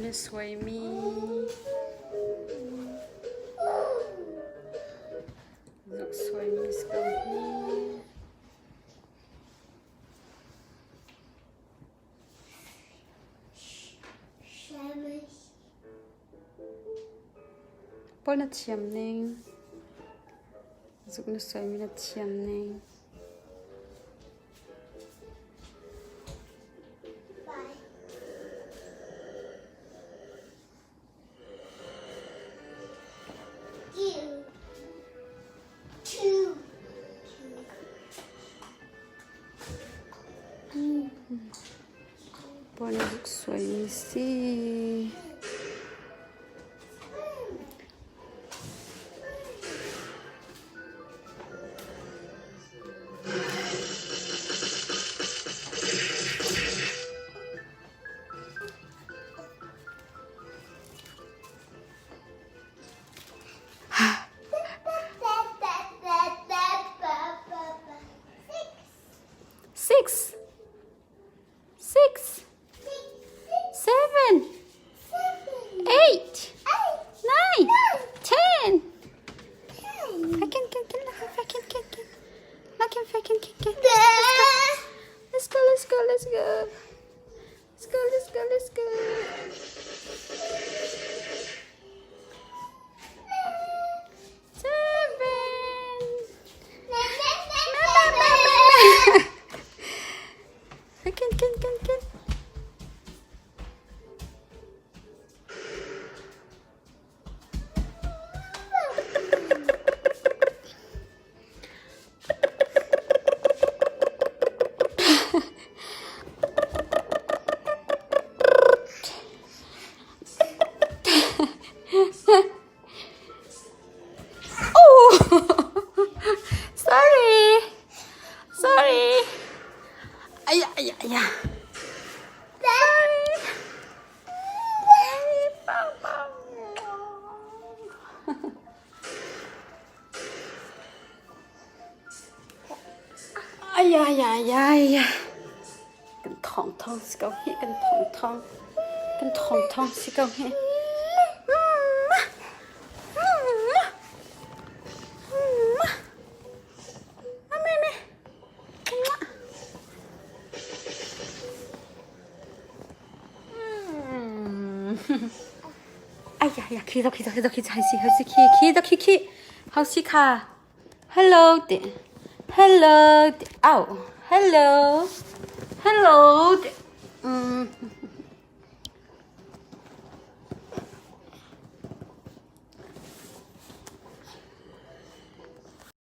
นี้สวยมีลูกสวยมีสกอตนี้ปนเทียมนึงลูกนี้สวยมีเทียมนึงปนลูกสวยมีสิsix seven eight nine ten let's go sorry 哎呀宝宝哎呀跟糖是够黑跟糖是够黑哎呀，去到，好事卡 ，hello 的 ，hello 的，哦，hello 的，